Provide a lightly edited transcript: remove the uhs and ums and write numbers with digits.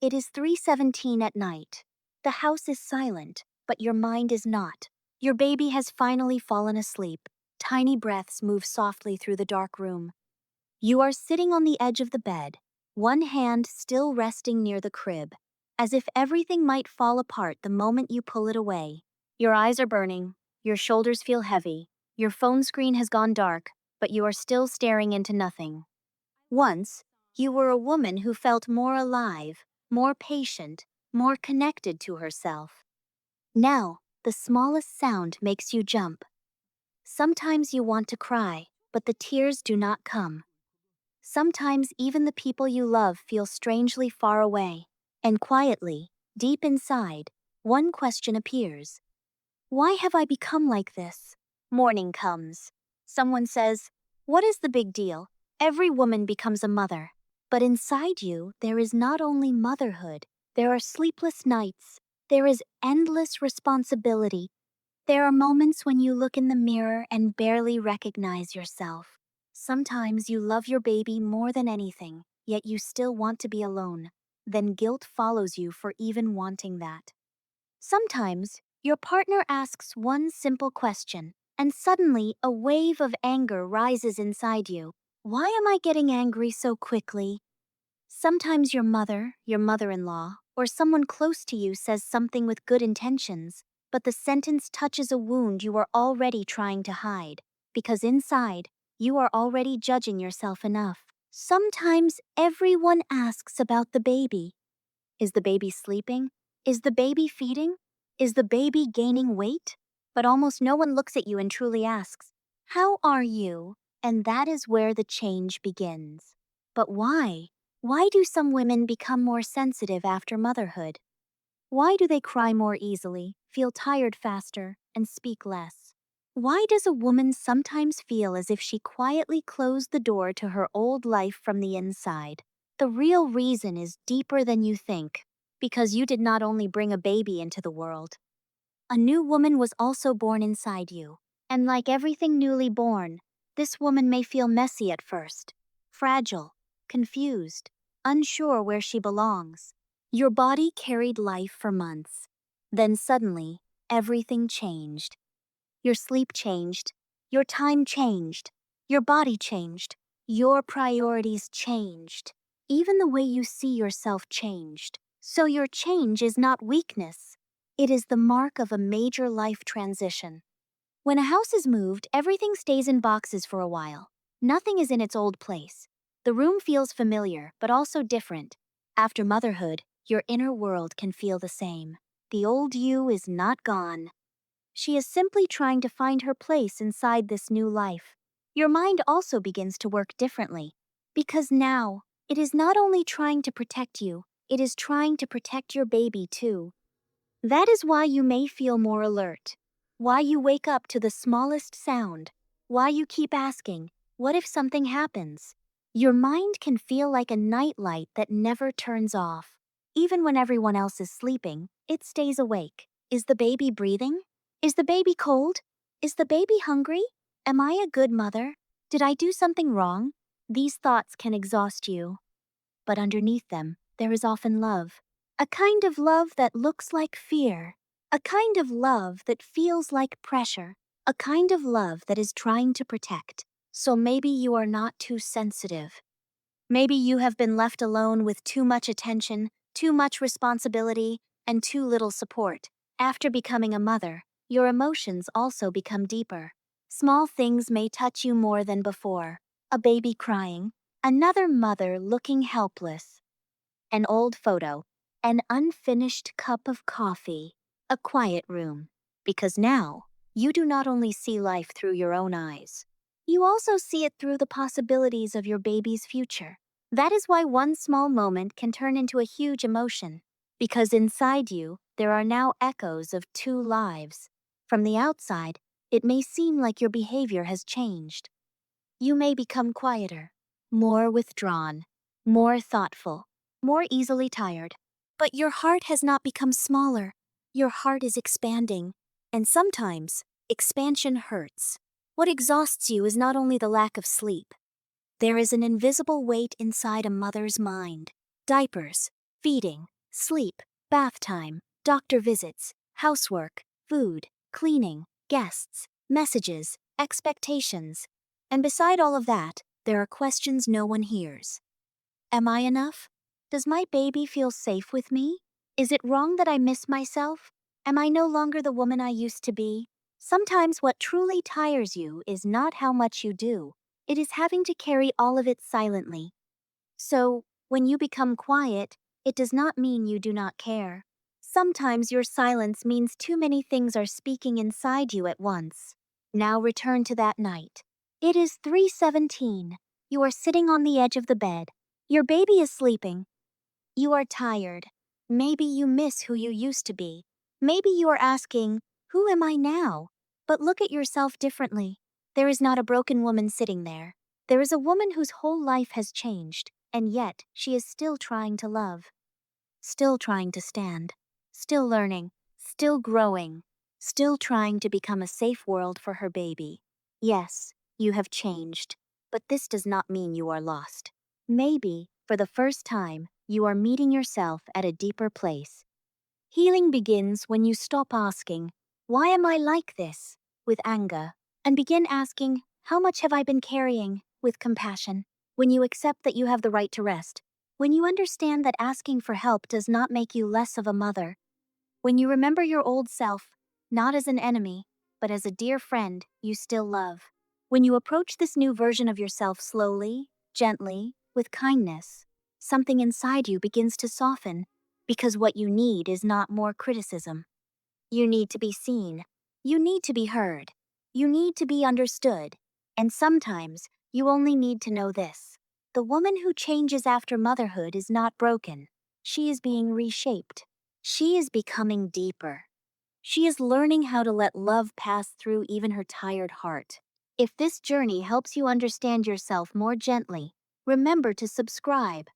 It is 3:17 at night. The house is silent, but your mind is not. Your baby has finally fallen asleep. Tiny breaths move softly through the dark room. You are sitting on the edge of the bed, one hand still resting near the crib, as if everything might fall apart the moment you pull it away. Your eyes are burning, your shoulders feel heavy, your phone screen has gone dark, but you are still staring into nothing. Once, you were a woman who felt more alive, more patient, more connected to herself. Now, the smallest sound makes you jump. Sometimes you want to cry, but the tears do not come. Sometimes even the people you love feel strangely far away, and quietly, deep inside, one question appears. Why have I become like this? Morning comes. Someone says, "What is the big deal? Every woman becomes a mother." But inside you, there is not only motherhood, there are sleepless nights, there is endless responsibility. There are moments when you look in the mirror and barely recognize yourself. Sometimes you love your baby more than anything, yet you still want to be alone. Then guilt follows you for even wanting that. Sometimes your partner asks one simple question, and suddenly a wave of anger rises inside you. Why am I getting angry so quickly? Sometimes your mother-in-law, or someone close to you says something with good intentions, but the sentence touches a wound you are already trying to hide, because inside, you are already judging yourself enough. Sometimes everyone asks about the baby. Is the baby sleeping? Is the baby feeding? Is the baby gaining weight? But almost no one looks at you and truly asks, "How are you?" And that is where the change begins. But why? Why do some women become more sensitive after motherhood? Why do they cry more easily, feel tired faster, and speak less? Why does a woman sometimes feel as if she quietly closed the door to her old life from the inside? The real reason is deeper than you think, because you did not only bring a baby into the world. A new woman was also born inside you. And like everything newly born, this woman may feel messy at first, fragile, confused, unsure where she belongs. Your body carried life for months. Then suddenly, everything changed. Your sleep changed. Your time changed. Your body changed. Your priorities changed. Even the way you see yourself changed. So your change is not weakness. It is the mark of a major life transition. When a house is moved, everything stays in boxes for a while. Nothing is in its old place. The room feels familiar, but also different. After motherhood, your inner world can feel the same. The old you is not gone. She is simply trying to find her place inside this new life. Your mind also begins to work differently, because now, it is not only trying to protect you, it is trying to protect your baby too. That is why you may feel more alert, why you wake up to the smallest sound, why you keep asking, what if something happens? Your mind can feel like a nightlight that never turns off. Even when everyone else is sleeping, it stays awake. Is the baby breathing? Is the baby cold? Is the baby hungry? Am I a good mother? Did I do something wrong? These thoughts can exhaust you. But underneath them, there is often love. A kind of love that looks like fear. A kind of love that feels like pressure. A kind of love that is trying to protect. So maybe you are not too sensitive. Maybe you have been left alone with too much attention, too much responsibility, and too little support. After becoming a mother, your emotions also become deeper. Small things may touch you more than before. A baby crying, another mother looking helpless, an old photo, an unfinished cup of coffee, a quiet room. Because now, you do not only see life through your own eyes, you also see it through the possibilities of your baby's future. That is why one small moment can turn into a huge emotion, because inside you, there are now echoes of two lives. From the outside, it may seem like your behavior has changed. You may become quieter, more withdrawn, more thoughtful, more easily tired. But your heart has not become smaller. Your heart is expanding. And sometimes, expansion hurts. What exhausts you is not only the lack of sleep. There is an invisible weight inside a mother's mind. Diapers, feeding, Sleep, bath time, doctor visits, housework, food, cleaning, guests, messages, expectations. And beside all of that, there are questions no one hears. Am I enough? Does my baby feel safe with me? Is it wrong that I miss myself? Am I no longer the woman I used to be? Sometimes what truly tires you is not how much you do, it is having to carry all of it silently. So, when you become quiet, it does not mean you do not care. Sometimes your silence means too many things are speaking inside you at once. Now return to that night. It is 3:17. You are sitting on the edge of the bed. Your baby is sleeping. You are tired. Maybe you miss who you used to be. Maybe you are asking, who am I now? But look at yourself differently. There is not a broken woman sitting there. There is a woman whose whole life has changed, and yet she is still trying to love, still trying to stand, still learning, still growing, still trying to become a safe world for her baby. Yes, you have changed, but this does not mean you are lost. Maybe, for the first time, you are meeting yourself at a deeper place. Healing begins when you stop asking, why am I like this? With anger, and begin asking, how much have I been carrying? With compassion. When you accept that you have the right to rest. When you understand that asking for help does not make you less of a mother. When you remember your old self, not as an enemy, but as a dear friend you still love. When you approach this new version of yourself slowly, gently, with kindness, something inside you begins to soften, because what you need is not more criticism. You need to be seen. You need to be heard. You need to be understood. And sometimes, you only need to know this. The woman who changes after motherhood is not broken. She is being reshaped. She is becoming deeper. She is learning how to let love pass through even her tired heart. If this journey helps you understand yourself more gently, remember to subscribe.